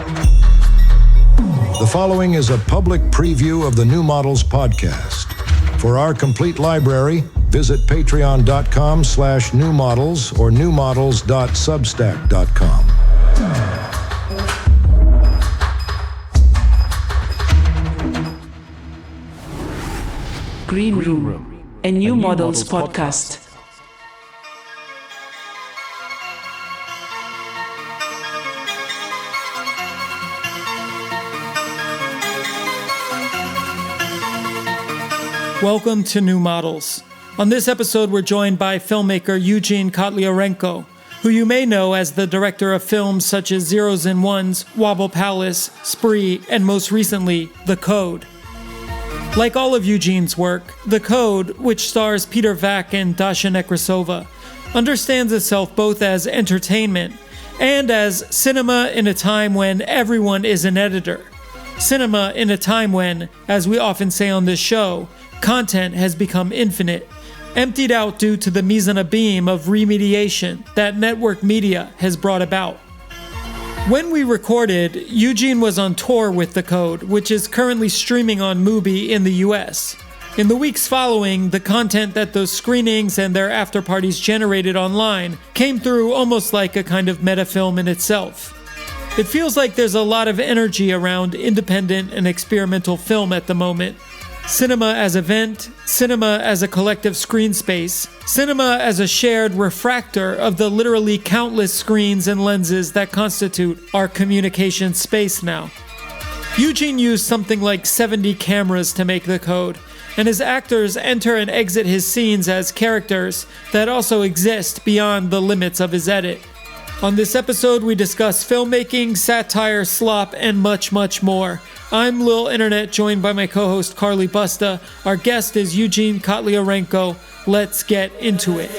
The following is a public preview of the New Models podcast. For our complete library, visit patreon.com/newmodels or newmodels.substack.com. Greenroom, a New Models podcast. Welcome to New Models. On this episode, we're joined by filmmaker Eugene Kotlyarenko, who you may know as the director of films such as Zeros and Ones, Wobble Palace, Spree, and most recently, The Code. Like all of Eugene's work, The Code, which stars Peter Vack and Dasha Nekrasova, understands itself both as entertainment and as cinema in a time when everyone is an editor. Cinema in a time when, as we often say on this show, content has become infinite, emptied out due to the mise en abîme of remediation that network media has brought about. When we recorded, Eugene was on tour with The Code, which is currently streaming on Mubi in the US. In the weeks following, the content that those screenings and their after-parties generated online came through almost like a kind of meta-film in itself. It feels like there's a lot of energy around independent and experimental film at the moment. Cinema as event, cinema as a collective screen space, cinema as a shared refractor of the literally countless screens and lenses that constitute our communication space now. Eugene used something like 70 cameras to make The Code, and his actors enter and exit his scenes as characters that also exist beyond the limits of his edit. On this episode, we discuss filmmaking, satire, slop, and much, much more. I'm Lil Internet, joined by my co-host Carly Busta. Our guest is Eugene Kotlyarenko. Let's get into it.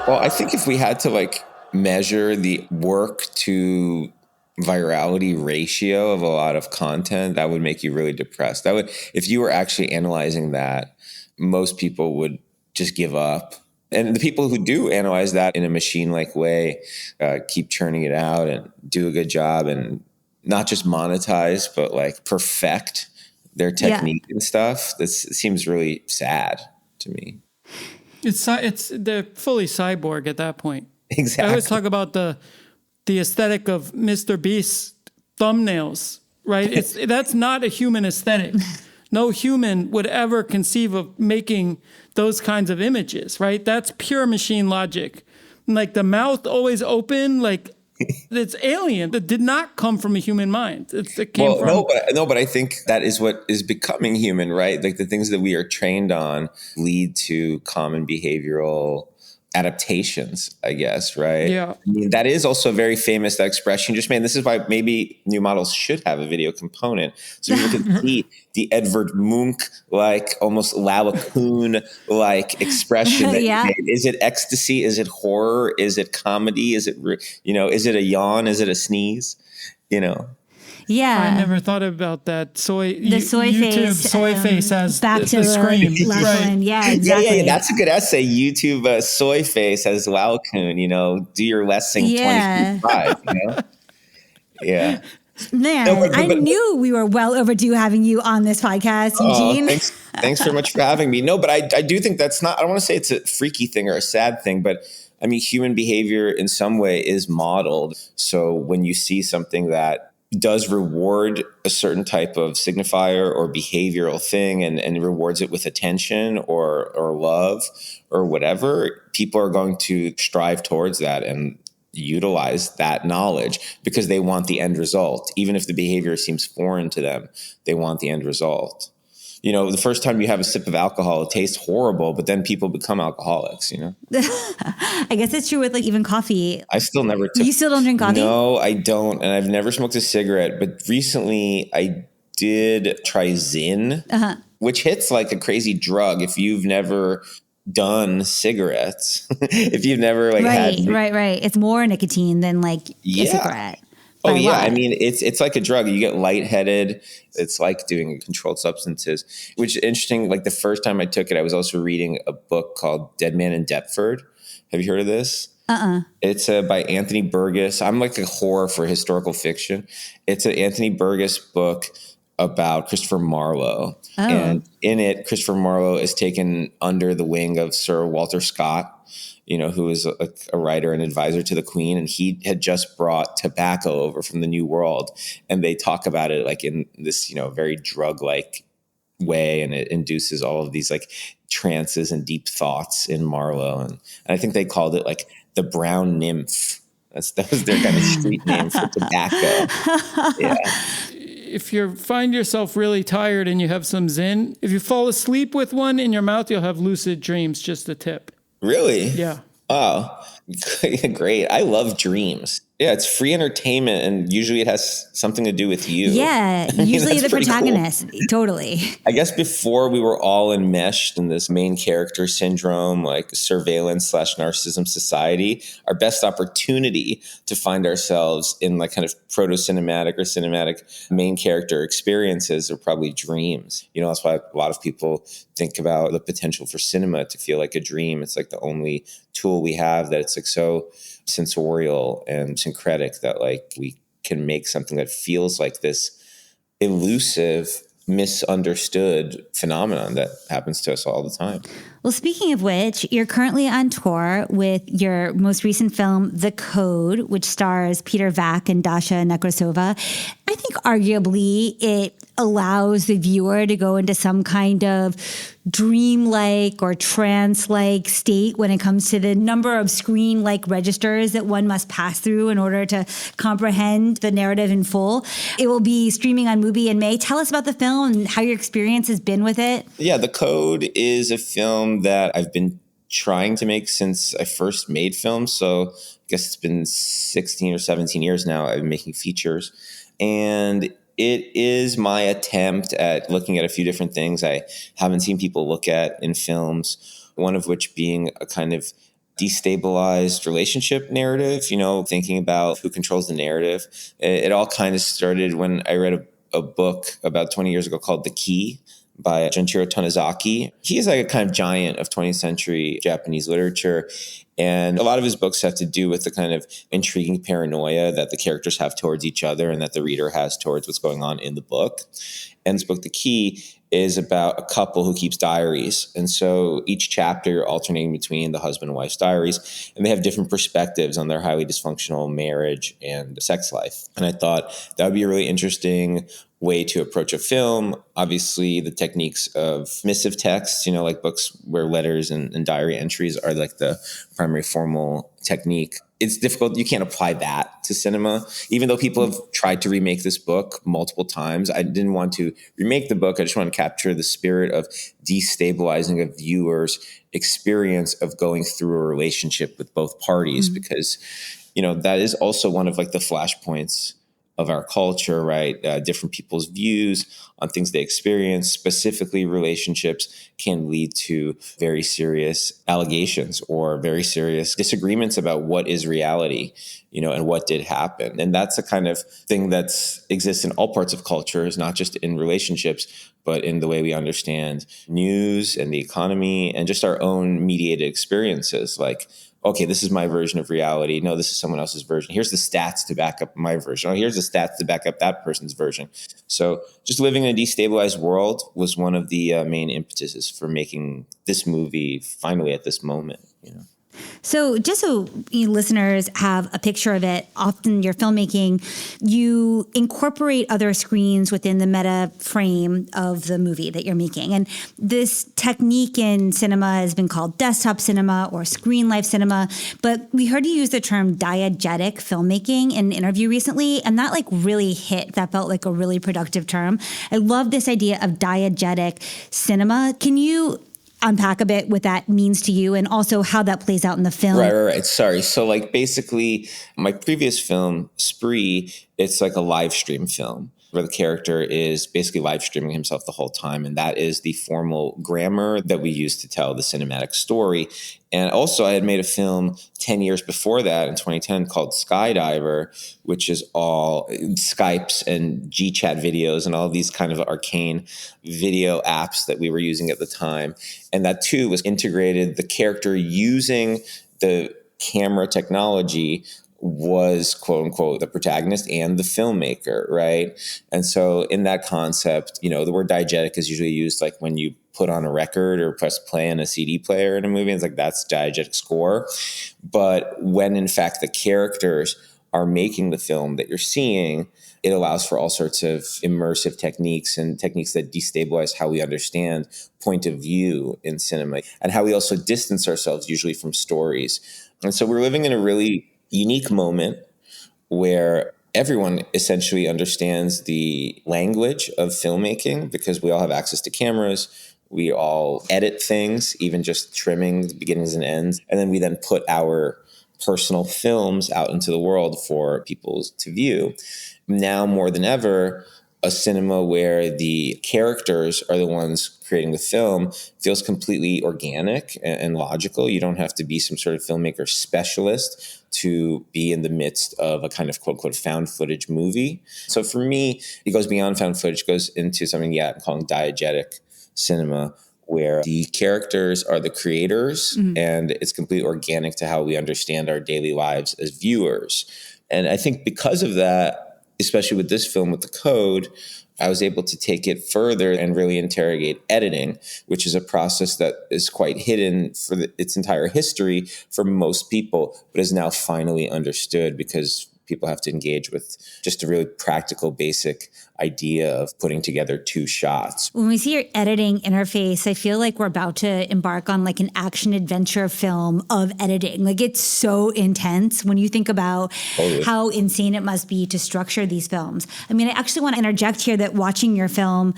Well, I think if we had to measure the work to virality ratio of a lot of content, that would make you really depressed. If you were actually analyzing that, most people would just give up. And the people who do analyze that in a machine-like way, keep churning it out and do a good job and not just monetize, but perfect their technique and stuff. This seems really sad to me. They're fully cyborg at that point. Exactly. I always talk about the aesthetic of Mr. Beast's thumbnails, right? That's not a human aesthetic. No human would ever conceive of making those kinds of images, right? That's pure machine logic. The mouth always open, it's alien. That did not come from a human mind. But I think that is what is becoming human, right? The things that we are trained on lead to common behavioral adaptations, I guess, right? Yeah. I mean, that is also very famous, that expression you just made. This is why maybe New Models should have a video component. So people can see the Edvard Munch, almost Laocoon expression that he made. Is it ecstasy? Is it horror? Is it comedy? Is it, is it a yawn? Is it a sneeze? Yeah. I never thought about that. YouTube soy face as back to the scream. Right. Yeah, exactly. Yeah, that's a good essay. YouTube soy face as Laocoon, do your lesson 2025, Yeah. Man, I knew we were well overdue having you on this podcast, Eugene. Thanks very much for having me. No, but I do think that's not, I don't want to say it's a freaky thing or a sad thing, but I mean, human behavior in some way is modeled. So when you see something that does reward a certain type of signifier or behavioral thing and rewards it with attention or love or whatever, people are going to strive towards that and utilize that knowledge because they want the end result. Even if the behavior seems foreign to them, they want the end result. The first time you have a sip of alcohol, it tastes horrible, but then people become alcoholics, I guess it's true with even coffee. I still never took... You still don't drink coffee? No, I don't. And I've never smoked a cigarette. But recently I did try Zyn, which hits like a crazy drug. If you've never done cigarettes. If you've never like had Right. It's more nicotine than like a cigarette. Oh yeah, I mean it's like a drug. You get lightheaded. It's like doing controlled substances, which is interesting. Like the first time I took it, I was also reading a book called Dead Man in Deptford. Have you heard of this? It's by Anthony Burgess. I'm like a whore for historical fiction. It's an Anthony Burgess book about Christopher Marlowe. And in it, Christopher Marlowe is taken under the wing of Sir Walter Scott, who is a writer and advisor to the Queen. And he had just brought tobacco over from the New World. And they talk about it like in this, very drug-like way. And it induces all of these like trances and deep thoughts in Marlowe. And I think they called it like the brown nymph. That was their kind of street name for tobacco. Yeah. If you find yourself really tired and you have some Zyn, if you fall asleep with one in your mouth, you'll have lucid dreams. Just a tip. Really? Yeah. Oh, great. I love dreams. Yeah, it's free entertainment, and usually it has something to do with you. Yeah, usually the protagonist. Cool. Totally. I guess before we were all enmeshed in this main character syndrome, like surveillance/narcissism society, our best opportunity to find ourselves in like kind of proto-cinematic or cinematic main character experiences are probably dreams. That's why a lot of people think about the potential for cinema to feel like a dream. It's like the only tool we have that it's like so sensorial and syncretic that like we can make something that feels like this elusive, misunderstood phenomenon that happens to us all the time. Well, speaking of which, you're currently on tour with your most recent film, The Code, which stars Peter Vack and Dasha Nekrasova. I think arguably it allows the viewer to go into some kind of dreamlike or trance-like state when it comes to the number of screen-like registers that one must pass through in order to comprehend the narrative in full. It will be streaming on Mubi in May. Tell us about the film and how your experience has been with it. Yeah, The Code is a film that I've been trying to make since I first made films. So I guess it's been 16 or 17 years now I've been making features. And it is my attempt at looking at a few different things I haven't seen people look at in films, one of which being a kind of destabilized relationship narrative, thinking about who controls the narrative. It all kind of started when I read a book about 20 years ago called The Key by Junichiro Tanizaki. He is like a kind of giant of 20th century Japanese literature. And a lot of his books have to do with the kind of intriguing paranoia that the characters have towards each other and that the reader has towards what's going on in the book. And this book, The Key, is about a couple who keeps diaries. And so each chapter alternating between the husband and wife's diaries, and they have different perspectives on their highly dysfunctional marriage and sex life. And I thought that would be a really interesting way to approach a film. Obviously, the techniques of missive text, like books where letters and diary entries are like the primary formal technique. It's difficult. You can't apply that to cinema. Even though people have tried to remake this book multiple times, I didn't want to remake the book. I just want to capture the spirit of destabilizing a viewer's experience of going through a relationship with both parties, because, that is also one of like the flashpoints of our culture, right? Different people's views on things they experience, specifically relationships, can lead to very serious allegations or very serious disagreements about what is reality, and what did happen. And that's a kind of thing that exists in all parts of culture, is not just in relationships, but in the way we understand news and the economy and just our own mediated experiences. Like, okay, this is my version of reality. No, this is someone else's version. Here's the stats to back up my version. Oh, here's the stats to back up that person's version. So just living in a destabilized world was one of the main impetuses for making this movie finally at this moment, So just so listeners have a picture of it, often your filmmaking, you incorporate other screens within the meta frame of the movie that you're making. And this technique in cinema has been called desktop cinema or screen life cinema. But we heard you use the term diegetic filmmaking in an interview recently, and that really hit. That felt like a really productive term. I love this idea of diegetic cinema. Can you unpack a bit what that means to you and also how that plays out in the film? Right. Sorry. So basically my previous film, Spree, it's like a live stream film. where the character is basically live streaming himself the whole time. And that is the formal grammar that we use to tell the cinematic story. And also I had made a film 10 years before that in 2010 called Skydiver, which is all Skypes and GChat videos and all these kind of arcane video apps that we were using at the time. And that too was integrated. The character using the camera technology was, quote unquote, the protagonist and the filmmaker, right? And so in that concept, the word diegetic is usually used like when you put on a record or press play on a CD player in a movie. It's like that's diegetic score. But when in fact the characters are making the film that you're seeing, it allows for all sorts of immersive techniques and techniques that destabilize how we understand point of view in cinema and how we also distance ourselves usually from stories. And so we're living in a really unique moment where everyone essentially understands the language of filmmaking because we all have access to cameras. We all edit things, even just trimming the beginnings and ends. And then we then put our personal films out into the world for people to view. Now more than ever, a cinema where the characters are the ones creating the film feels completely organic and logical. You don't have to be some sort of filmmaker specialist to be in the midst of a kind of quote unquote found footage movie. So for me, it goes beyond found footage, goes into something, I'm calling diegetic cinema, where the characters are the creators and it's completely organic to how we understand our daily lives as viewers. And I think because of that, especially with this film, with The Code, I was able to take it further and really interrogate editing, which is a process that is quite hidden for its entire history for most people, but is now finally understood because people have to engage with just a really practical, basic idea of putting together two shots. When we see your editing interface, I feel like we're about to embark on like an action adventure film of editing. Like it's so intense when you think about how insane it must be to structure these films. I mean, I actually want to interject here that watching your film,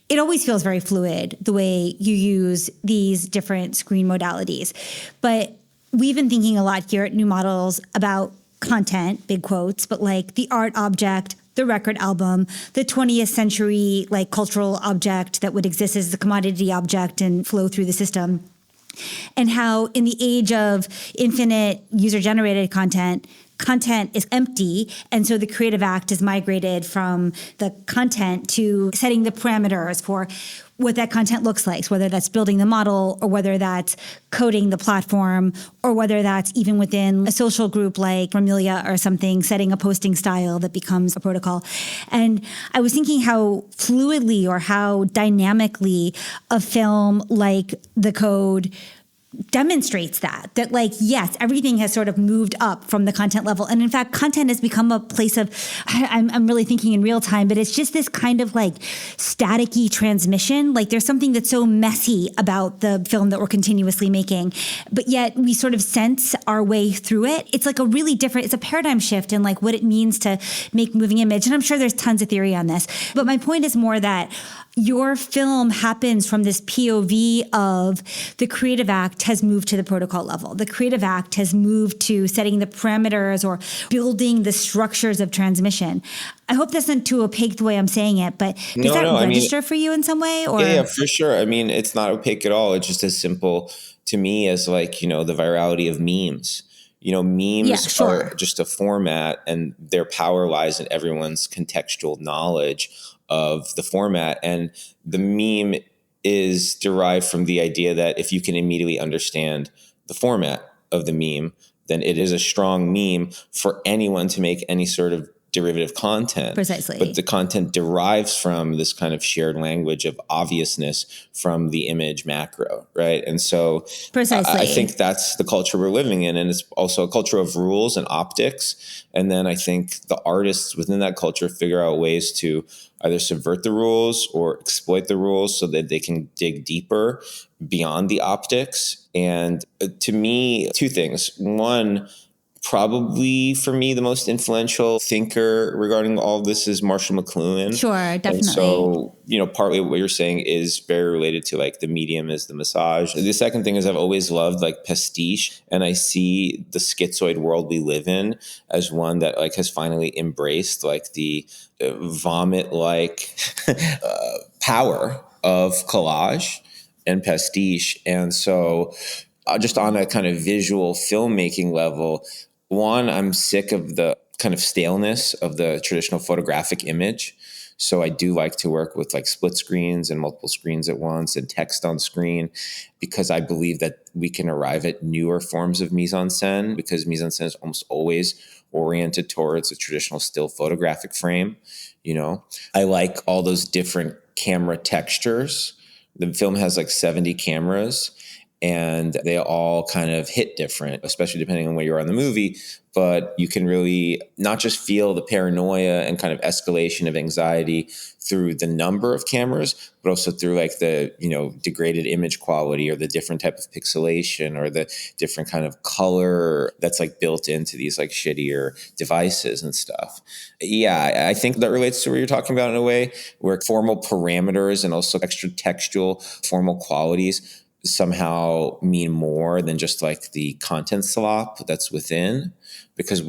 it always feels very fluid the way you use these different screen modalities. But we've been thinking a lot here at New Models about content, big quotes, but like the art object, the record album, the 20th century like cultural object that would exist as the commodity object and flow through the system. And how in the age of infinite user-generated content is empty. And so the creative act is migrated from the content to setting the parameters for what that content looks like, whether that's building the model or whether that's coding the platform or whether that's even within a social group like Ramilia or something, setting a posting style that becomes a protocol. And I was thinking how fluidly or how dynamically a film like The Code demonstrates that like, yes, everything has sort of moved up from the content level. And in fact, content has become a place of, I'm really thinking in real time, but it's just this kind of like staticky transmission. Like there's something that's so messy about the film that we're continuously making, but yet we sort of sense our way through it. It's like a really different, it's a paradigm shift in like what it means to make moving image. And I'm sure there's tons of theory on this, but my point is more that your film happens from this POV of the creative act has moved to the protocol level. The creative act has moved to setting the parameters or building the structures of transmission. I hope that's not too opaque the way I'm saying it, but does that register for you in some way? Or? Yeah, for sure. I mean, it's not opaque at all. It's just as simple to me as like, the virality of memes. Memes are just a format and their power lies in everyone's contextual knowledge of the format. And the meme is derived from the idea that if you can immediately understand the format of the meme, then it is a strong meme for anyone to make any sort of derivative content. Precisely. But the content derives from this kind of shared language of obviousness from the image macro, right? And so precisely. I think that's the culture we're living in. And it's also a culture of rules and optics. And then I think the artists within that culture figure out ways to either subvert the rules or exploit the rules so that they can dig deeper beyond the optics. And to me, two things. One, probably for me, the most influential thinker regarding all of this is Marshall McLuhan. Sure, definitely. And so, partly what you're saying is very related to like the medium is the massage. The second thing is I've always loved like pastiche, and I see the schizoid world we live in as one that like has finally embraced like the vomit-like power of collage and pastiche. And so just on a kind of visual filmmaking level, one, I'm sick of the kind of staleness of the traditional photographic image. So I do like to work with like split screens and multiple screens at once and text on screen, because I believe that we can arrive at newer forms of mise-en-scène, because mise-en-scène is almost always oriented towards a traditional still photographic frame. I like all those different camera textures. The film has like 70 cameras, and they all kind of hit different, especially depending on where you are in the movie. But you can really not just feel the paranoia and kind of escalation of anxiety through the number of cameras, but also through like the, degraded image quality or the different type of pixelation or the different kind of color that's like built into these like shittier devices and stuff. Yeah, I think that relates to what you're talking about in a way, where formal parameters and also extra textual formal qualities somehow mean more than just like the content slop that's within, because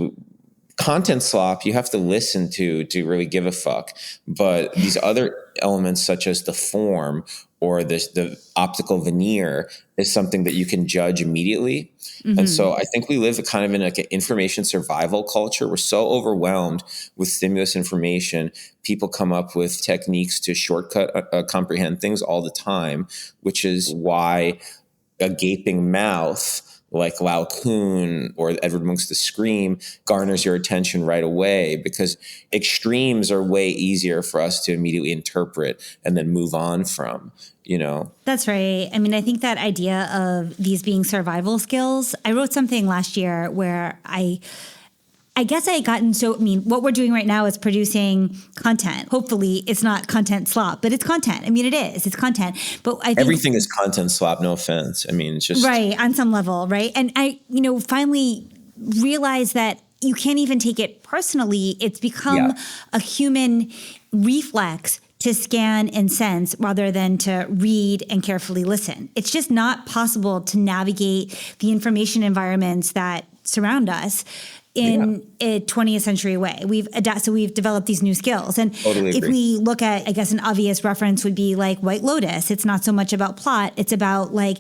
content slop you have to listen to really give a fuck. But these other elements, such as the form or the optical veneer, is something that you can judge immediately. Mm-hmm. And so I think we live kind of in like an information survival culture. We're so overwhelmed with stimulus information. People come up with techniques to shortcut comprehend things all the time, which is why a gaping mouth like Lao Kun or Edward Munch's The Scream garners your attention right away, because extremes are way easier for us to immediately interpret and then move on from, That's right. I mean, I think that idea of these being survival skills, I wrote something last year where I guess I had gotten what we're doing right now is producing content. Hopefully it's not content slop, but it's content. I mean, it is. It's content. But I think everything is content slop, no offense. I mean, it's just right on some level, right? And I, finally realized that you can't even take it personally. It's become a human reflex to scan and sense rather than to read and carefully listen. It's just not possible to navigate the information environments that surround us in a 20th century way. We've developed these new skills. And totally if we look at, I guess an obvious reference would be like White Lotus. It's not so much about plot. It's about like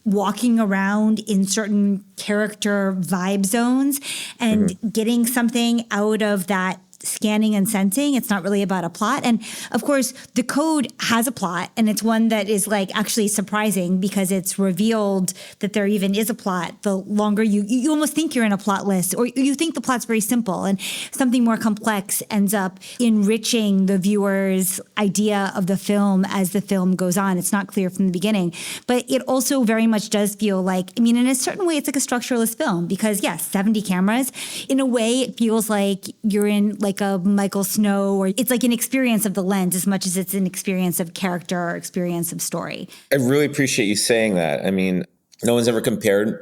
walking around in certain character vibe zones and getting something out of that scanning and sensing. It's not really about a plot. And of course, the code has a plot, and it's one that is like actually surprising because it's revealed that there even is a plot. The longer you almost think you're in a plot list, or you think the plot's very simple, and something more complex ends up enriching the viewer's idea of the film as the film goes on. It's not clear from the beginning, but it also very much does feel like, in a certain way, it's like a structuralist film, because yes, 70 cameras. In a way, it feels like you're in like a Michael Snow, or it's like an experience of the lens as much as it's an experience of character or experience of story. I really appreciate you saying that. I mean, no one's ever compared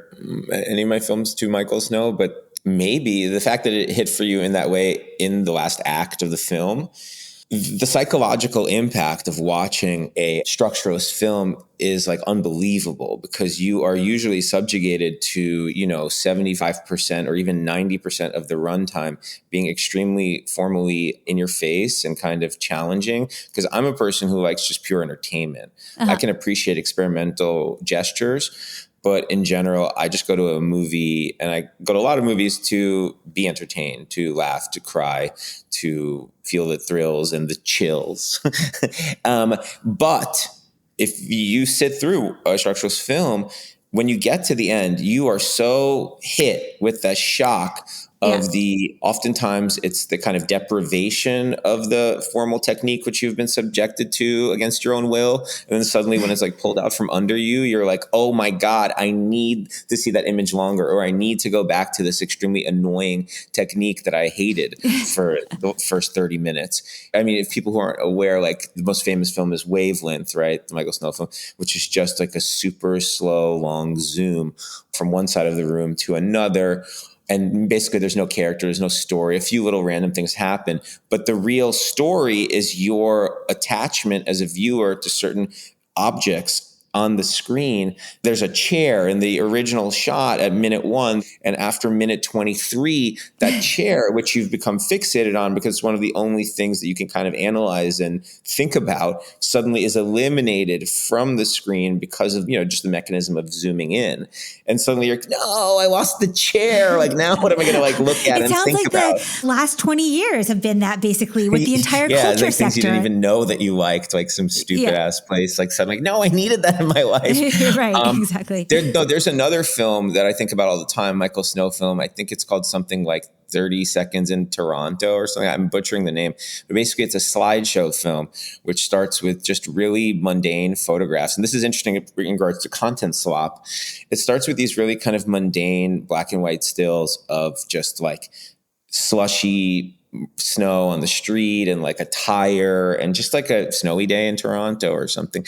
any of my films to Michael Snow, but maybe the fact that it hit for you in that way in the last act of the film, the psychological impact of watching a structuralist film is like unbelievable, because you are usually subjugated to, 75% or even 90% of the runtime being extremely formally in your face and kind of challenging. Because I'm a person who likes just pure entertainment. I can appreciate experimental gestures, but in general, I just go to a movie, and I go to a lot of movies to be entertained, to laugh, to cry, to feel the thrills and the chills. But if you sit through a structuralist film, when you get to the end, you are so hit with the shock of oftentimes it's the kind of deprivation of the formal technique which you've been subjected to against your own will. And then suddenly when it's like pulled out from under you, you're like, oh my God, I need to see that image longer, or I need to go back to this extremely annoying technique that I hated for the first 30 minutes. I mean, if people who aren't aware, like the most famous film is Wavelength, right? The Michael Snow film, which is just like a super slow, long zoom from one side of the room to another, And basically there's no character, there's no story. A few little random things happen. But the real story is your attachment as a viewer to certain objects on the screen. There's a chair in the original shot at minute 1. And after minute 23, that chair, which you've become fixated on because it's one of the only things that you can kind of analyze and think about, suddenly is eliminated from the screen because of, just the mechanism of zooming in. And suddenly you're like, no, I lost the chair. Like, now what am I going to look at and think about? It sounds like the last 20 years have been that basically with the entire culture like sector. Things you didn't even know that you liked, like some stupid ass place. Like suddenly, no, I needed that in my life. Right, exactly. There's another film that I think about all the time, Michael Snow film. I think it's called something like 30 Seconds in Toronto or something. I'm butchering the name. But basically, it's a slideshow film, which starts with just really mundane photographs. And this is interesting in regards to content slop. It starts with these really kind of mundane black and white stills of just like slushy snow on the street and like a tire and just like a snowy day in Toronto or something.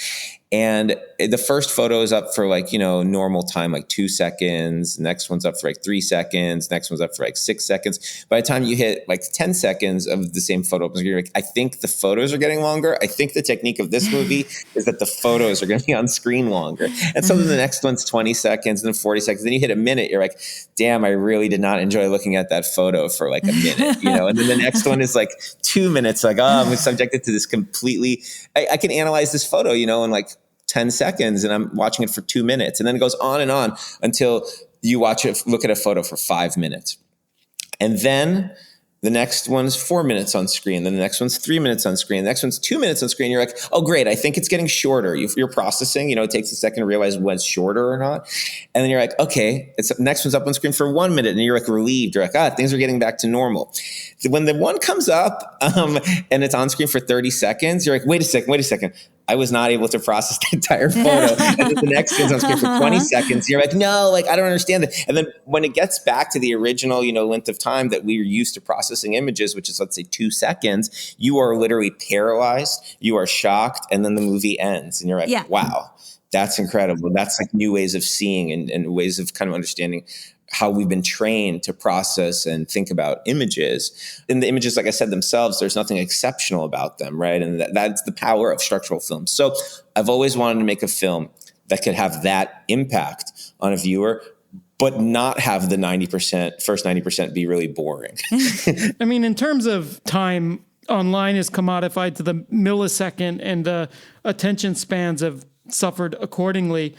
And the first photo is up for like, normal time, like 2 seconds. Next one's up for like 3 seconds. Next one's up for like 6 seconds. By the time you hit like 10 seconds of the same photo, you're like, I think the photos are getting longer. I think the technique of this movie is that the photos are going to be on screen longer. And so then the next one's 20 seconds and then 40 seconds. Then you hit a minute. You're like, damn, I really did not enjoy looking at that photo for like a minute, And then the next one is like 2 minutes. Like, I'm subjected to this completely, I can analyze this photo, in like 10 seconds and I'm watching it for 2 minutes. And then it goes on and on until you look at a photo for 5 minutes. And then the next one's 4 minutes on screen. Then the next one's 3 minutes on screen. The next one's 2 minutes on screen. You're like, oh, great. I think it's getting shorter. You're processing, it takes a second to realize what's shorter or not. And then you're like, okay, the next one's up on screen for 1 minute. And you're like relieved. You're like, things are getting back to normal. When the one comes up and it's on screen for 30 seconds, you're like, wait a second. I was not able to process the entire photo. And then the next one's on screen for 20 seconds. You're like, no, I don't understand it. And then when it gets back to the original, length of time that we are used to processing images, which is, let's say 2 seconds, you are literally paralyzed. You are shocked. And then the movie ends. And you're like, wow, that's incredible. That's like new ways of seeing and ways of kind of understanding how we've been trained to process and think about images. And the images, like I said, themselves, there's nothing exceptional about them, right? And that's the power of structural film. So I've always wanted to make a film that could have that impact on a viewer, but not have the first 90% be really boring. I mean, in terms of time, online is commodified to the millisecond and the attention spans have suffered accordingly.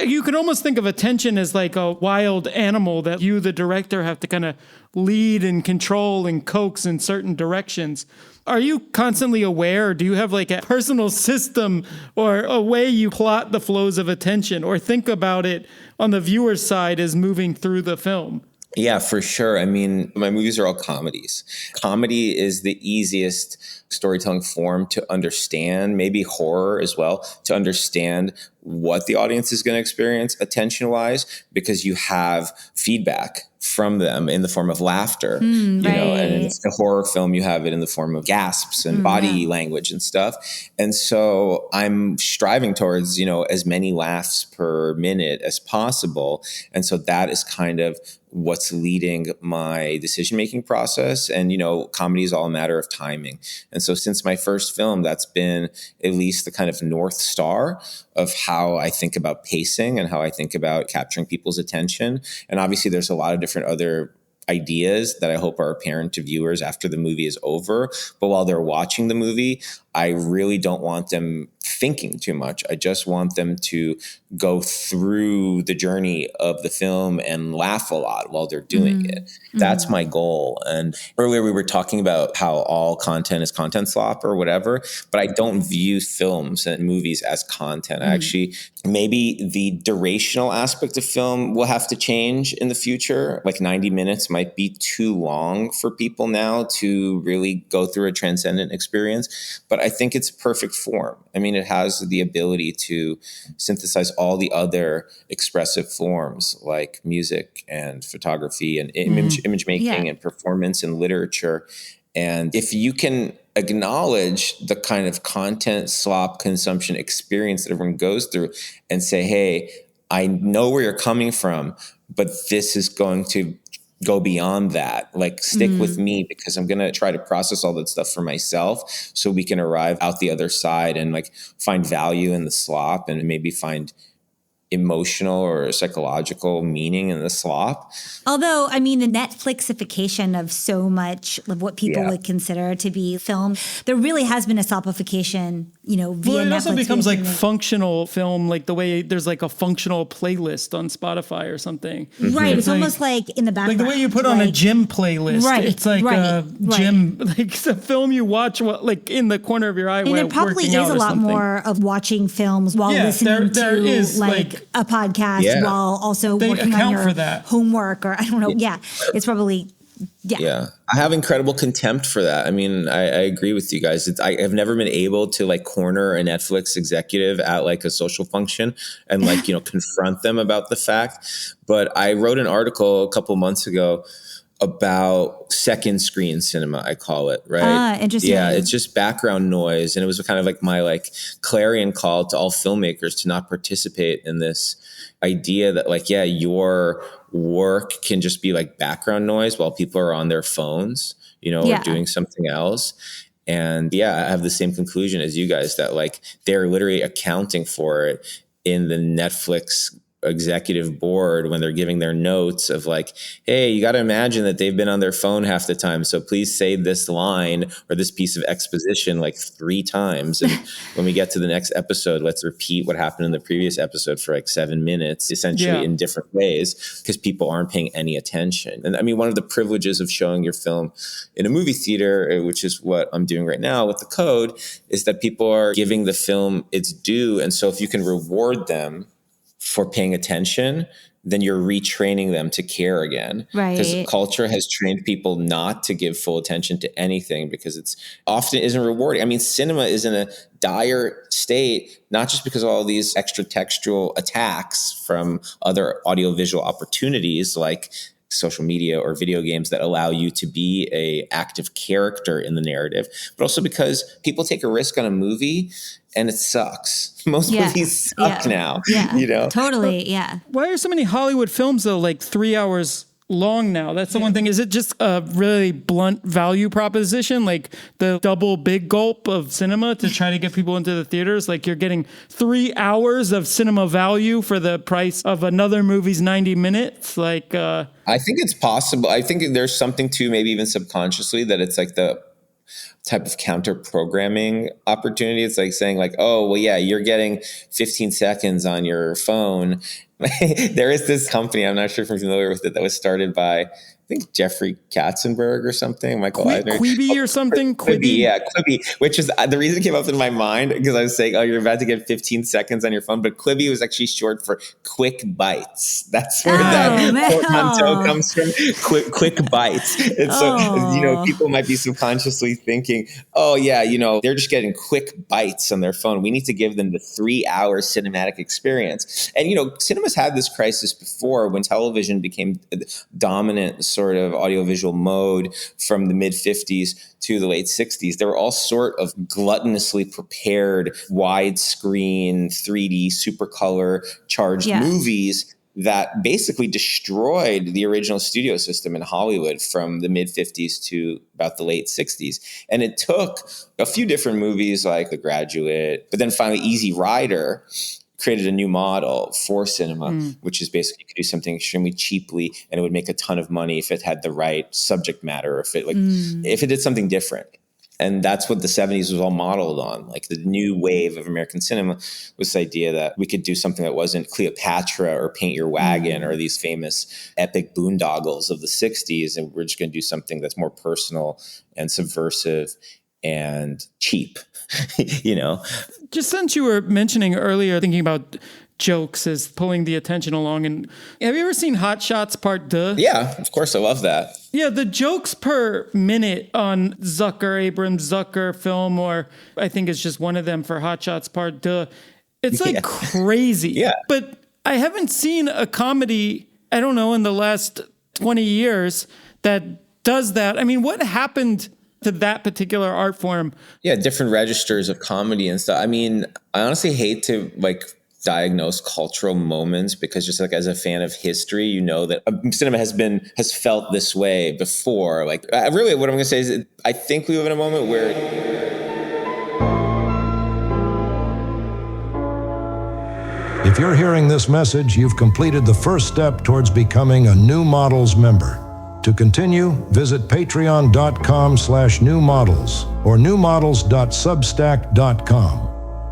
You can almost think of attention as like a wild animal that you, the director, have to kind of lead and control and coax in certain directions. Are you constantly aware, or do you have like a personal system or a way you plot the flows of attention or think about it on the viewer's side as moving through the film? Yeah, for sure. I mean, my movies are all comedies. Comedy is the easiest storytelling form to understand, maybe horror as well, to understand what the audience is going to experience attention-wise, because you have feedback from them in the form of laughter, and it's a horror film, you have it in the form of gasps and body language and stuff. And so I'm striving towards, as many laughs per minute as possible. And so that is kind of what's leading my decision-making process. And, comedy is all a matter of timing. And so since my first film, that's been at least the kind of North Star of how I think about pacing and how I think about capturing people's attention. And obviously there's a lot of different other ideas that I hope are apparent to viewers after the movie is over. But while they're watching the movie, I really don't want them thinking too much. I just want them to go through the journey of the film and laugh a lot while they're doing it. That's my goal. And earlier we were talking about how all content is content slop or whatever, but I don't view films and movies as content. Actually, maybe the durational aspect of film will have to change in the future. Like 90 minutes might be too long for people now to really go through a transcendent experience. But I think it's perfect form. I mean, it has the ability to synthesize all the other expressive forms like music and photography and image making and performance and literature. And if you can acknowledge the kind of content slop consumption experience that everyone goes through and say, hey, I know where you're coming from, but this is going to go beyond that. Like, stick with me, because I'm going to try to process all that stuff for myself so we can arrive out the other side and like find value in the slop and maybe find emotional or psychological meaning in the slop. Although, I mean, the Netflixification of so much of what people would consider to be film, there really has been a slopification, via Netflix. Well, it also becomes like functional film, like the way there's like a functional playlist on Spotify or something. Right. It's almost like in the background. Like the way you put on a gym playlist. Right. It's like a gym, like it's a film you watch like in the corner of your eye while there probably is a lot more of watching films while listening to like a podcast while also working on your homework, or I don't know. Yeah, it's probably. Yeah. I have incredible contempt for that. I mean, I agree with you guys. I have never been able to like corner a Netflix executive at like a social function and like, confront them about the fact. But I wrote an article a couple months ago about second screen cinema, I call it, right? Interesting. Yeah, it's just background noise. And it was kind of like my like clarion call to all filmmakers to not participate in this idea that like, your work can just be like background noise while people are on their phones, or doing something else. And I have the same conclusion as you guys that like they're literally accounting for it in the Netflix executive board when they're giving their notes of like, hey, you got to imagine that they've been on their phone half the time. So please say this line or this piece of exposition like 3 times. And when we get to the next episode, let's repeat what happened in the previous episode for like 7 minutes, essentially in different ways, because people aren't paying any attention. And I mean, one of the privileges of showing your film in a movie theater, which is what I'm doing right now with the code, is that people are giving the film its due. And so if you can reward them for paying attention, then you're retraining them to care again. Right. Because culture has trained people not to give full attention to anything because it's often isn't rewarding. I mean, cinema is in a dire state, not just because of all these extra textual attacks from other audiovisual opportunities like social media or video games that allow you to be a active character in the narrative, but also because people take a risk on a movie and it sucks. Most movies suck now. Yeah, totally. Yeah. Why are so many Hollywood films though like 3 hours long now? That's the one thing. Is it just a really blunt value proposition, like the double big gulp of cinema to try to get people into the theaters? Like you're getting 3 hours of cinema value for the price of another movie's 90 minutes? Like, I think it's possible. I think there's something to maybe even subconsciously that it's like the type of counter programming opportunity. It's like saying like, oh, well, yeah, you're getting 15 seconds on your phone. There is this company, I'm not sure if you're familiar with it, that was started by, I think Jeffrey Katzenberg or something. Michael Eisner. Quibi or something? Quibi, yeah, Quibi, which is the reason it came up in my mind because I was saying, oh, you're about to get 15 seconds on your phone. But Quibi was actually short for quick bites. That's where that portmanteau comes from, quick bites. And so, people might be subconsciously thinking, oh, yeah, they're just getting quick bites on their phone. We need to give them the 3-hour cinematic experience. And, cinema's had this crisis before when television became dominant sort of audiovisual mode from the mid 50s to the late 60s. There were all sort of gluttonously prepared widescreen 3D supercolor charged movies that basically destroyed the original studio system in Hollywood from the mid 50s to about the late 60s. And it took a few different movies like The Graduate, but then finally Easy Rider created a new model for cinema, which is basically you could do something extremely cheaply and it would make a ton of money if it had the right subject matter, if it did something different. And that's what the 70s was all modeled on. Like the new wave of American cinema was this idea that we could do something that wasn't Cleopatra or Paint Your Wagon or these famous epic boondoggles of the 60s. And we're just going to do something that's more personal and subversive and cheap, Just since you were mentioning earlier, thinking about jokes as pulling the attention along. And have you ever seen Hot Shots Part 2? Yeah, of course. I love that. Yeah, the jokes per minute on Abrams Zucker film, or I think it's just one of them for Hot Shots Part 2. It's like crazy. Yeah. But I haven't seen a comedy, I don't know, in the last 20 years that does that. I mean, what happened to that particular art form? Yeah, different registers of comedy and stuff. I mean, I honestly hate to diagnose cultural moments, because just like as a fan of history, you know that cinema has felt this way before. Like really what I'm going to say is I think we live in a moment where If you're hearing this message, you've completed the first step towards becoming a New Models member. To continue, visit patreon.com/newmodels or newmodels.substack.com.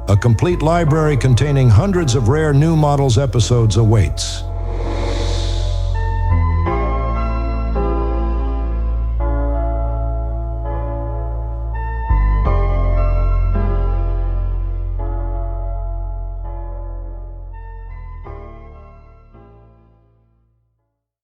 A complete library containing hundreds of rare New Models episodes awaits.